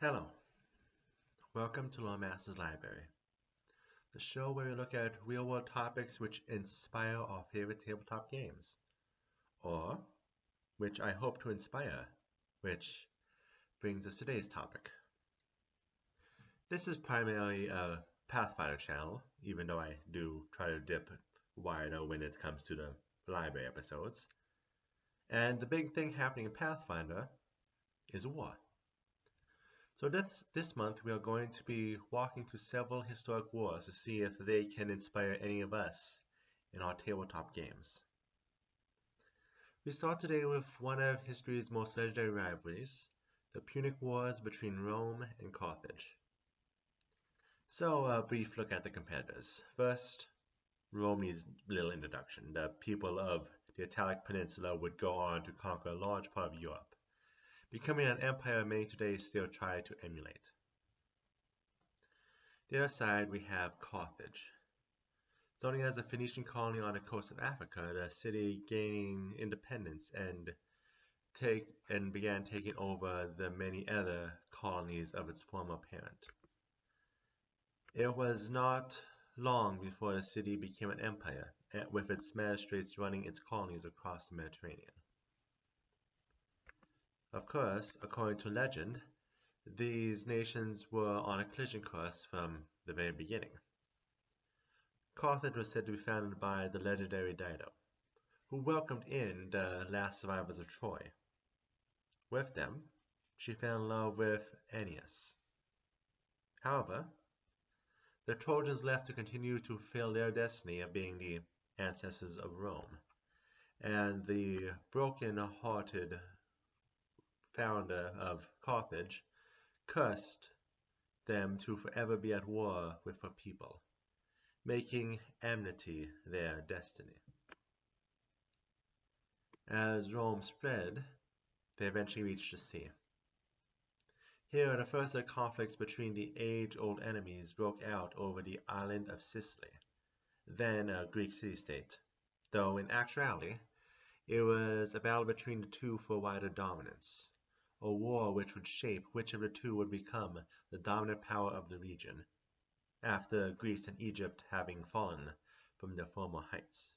Hello, welcome to Loremaster's Library, the show where we look at real-world topics which inspire our favorite tabletop games, or which I hope to inspire, which brings us today's topic. This is primarily a Pathfinder channel, even though I do try to dip wider when it comes to the library episodes. And the big thing happening in Pathfinder is war. So this month we are going to be walking through several historic wars to see if they can inspire any of us in our tabletop games. We start today with one of history's most legendary rivalries, the Punic Wars between Rome and Carthage. So a brief look at the competitors. First, Rome needs little introduction. The people of the Italic Peninsula would go on to conquer a large part of Europe, becoming an empire many today still try to emulate. The other side we have Carthage. Starting as a Phoenician colony on the coast of Africa, the city gaining independence and began taking over the many other colonies of its former parent. It was not long before the city became an empire, with its magistrates running its colonies across the Mediterranean. Of course, according to legend, these nations were on a collision course from the very beginning. Carthage was said to be founded by the legendary Dido, who welcomed in the last survivors of Troy. With them, she fell in love with Aeneas. However, the Trojans left to continue to fulfill their destiny of being the ancestors of Rome, and the broken-hearted founder of Carthage cursed them to forever be at war with her people, making enmity their destiny. As Rome spread, they eventually reached the sea. Here, the first of the conflicts between the age-old enemies broke out over the island of Sicily, then a Greek city-state, though in actuality, it was a battle between the two for wider dominance, a war which would shape which of the two would become the dominant power of the region, after Greece and Egypt having fallen from their former heights.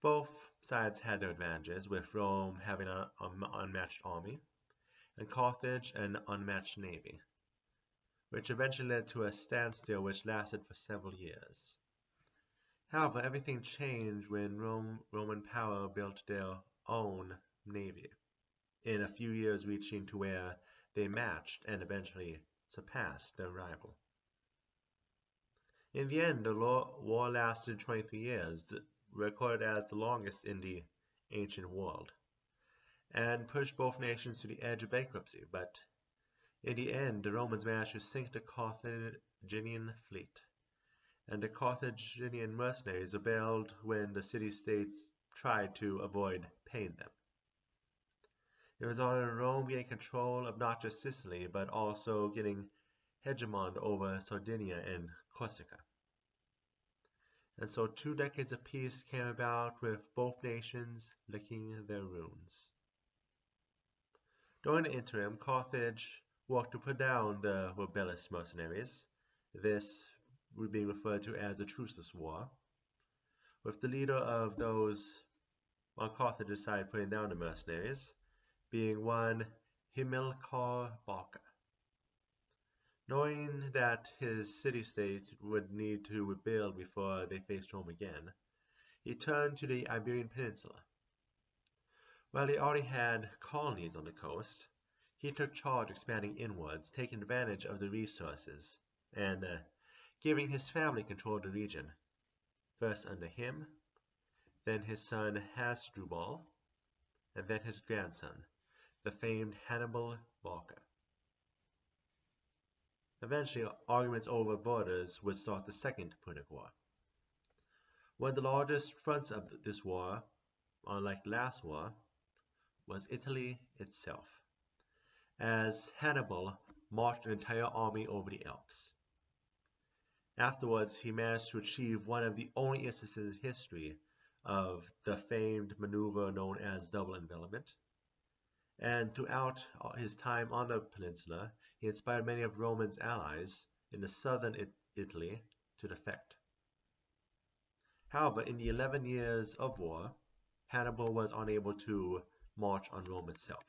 Both sides had their advantages, with Rome having an unmatched army, and Carthage an unmatched navy, which eventually led to a standstill which lasted for several years. However, everything changed when Roman power built their own navy, in a few years reaching to where they matched and eventually surpassed their rival. In the end, the war lasted 23 years, recorded as the longest in the ancient world, and pushed both nations to the edge of bankruptcy, but in the end, the Romans managed to sink the Carthaginian fleet, and the Carthaginian mercenaries rebelled when the city-states tried to avoid paying them. It was on Rome getting control of not just Sicily, but also getting hegemon over Sardinia and Corsica. And so 2 decades of peace came about with both nations licking their wounds. During the interim, Carthage worked to put down the rebellious mercenaries, this would be referred to as the Truceless War, with the leader of those on Carthage's side putting down the mercenaries being one Hamilcar Barca. Knowing that his city-state would need to rebuild before they faced Rome again, he turned to the Iberian Peninsula. While he already had colonies on the coast, he took charge expanding inwards, taking advantage of the resources, and giving his family control of the region, first under him, then his son Hasdrubal, and then his grandson, the famed Hannibal Barca. Eventually, arguments over borders would start the Second Punic War. One of the largest fronts of this war, unlike the last war, was Italy itself, as Hannibal marched an entire army over the Alps. Afterwards, he managed to achieve one of the only instances in history of the famed maneuver known as double envelopment, And throughout his time on the peninsula, he inspired many of Rome's allies in the southern Italy to defect. However, in the 11 years of war, Hannibal was unable to march on Rome itself.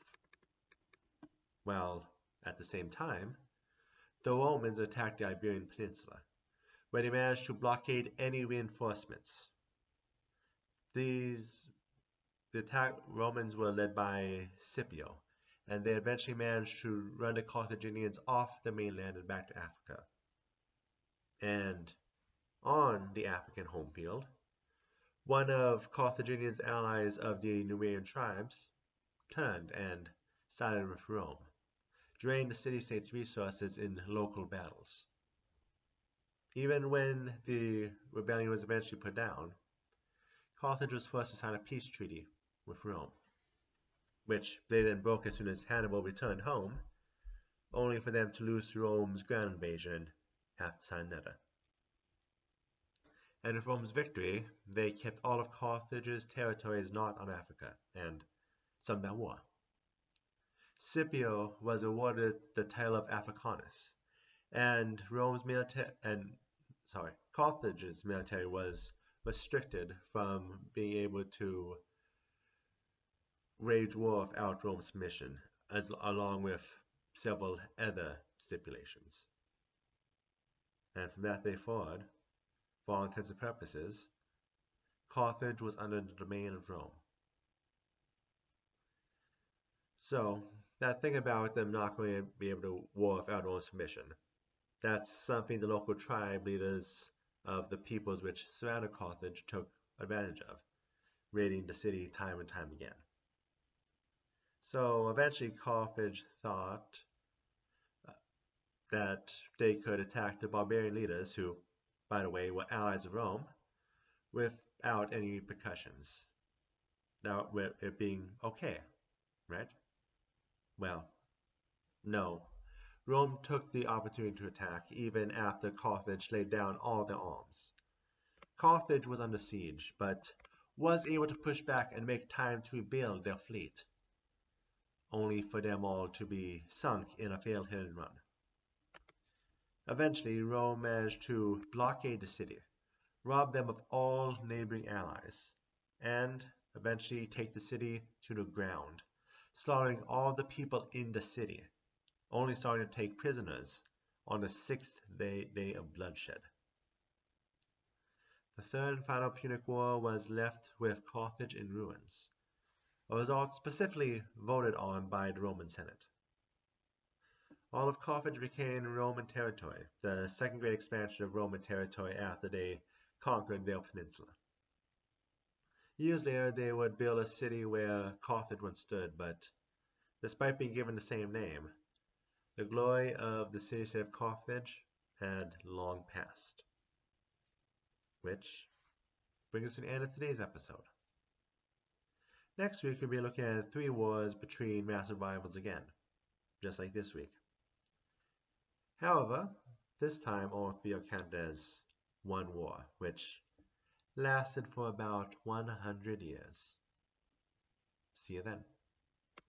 While, at the same time, the Romans attacked the Iberian Peninsula, where they managed to blockade any reinforcements. The Romans were led by Scipio, and they eventually managed to run the Carthaginians off the mainland and back to Africa. And on the African home field, one of Carthaginian's allies of the Numidian tribes turned and sided with Rome, drained the city-state's resources in local battles. Even when the rebellion was eventually put down, Carthage was forced to sign a peace treaty with Rome, which they then broke as soon as Hannibal returned home, only for them to lose to Rome's ground invasion and have to sign another. And with Rome's victory, they kept all of Carthage's territories not on Africa, and some that were. Scipio was awarded the title of Africanus, and Carthage's military was restricted from being able to wage war without Rome's permission, along with several other stipulations. And from that day forward, for all intents and purposes, Carthage was under the domain of Rome. So, that thing about them not going to be able to war without Rome's permission, that's something the local tribe leaders of the peoples which surrounded Carthage took advantage of, raiding the city time and time again. So eventually Carthage thought that they could attack the barbarian leaders, who, by the way, were allies of Rome, without any repercussions. Now, it being okay, right? Well, no. Rome took the opportunity to attack even after Carthage laid down all their arms. Carthage was under siege, but was able to push back and make time to rebuild their fleet, only for them all to be sunk in a failed hit and run. Eventually, Rome managed to blockade the city, rob them of all neighboring allies, and eventually take the city to the ground, slaughtering all the people in the city, only starting to take prisoners on the 6th day of bloodshed. The third and final Punic War was left with Carthage in ruins, a result specifically voted on by the Roman Senate. All of Carthage became Roman territory, the second great expansion of Roman territory after they conquered their peninsula. Years later, they would build a city where Carthage once stood, but despite being given the same name, the glory of the city-state of Carthage had long passed. Which brings us to the end of today's episode. Next week, we'll be looking at 3 wars between massive rivals again, just like this week. However, this time all 3 are counted as one war, which lasted for about 100 years. See you then.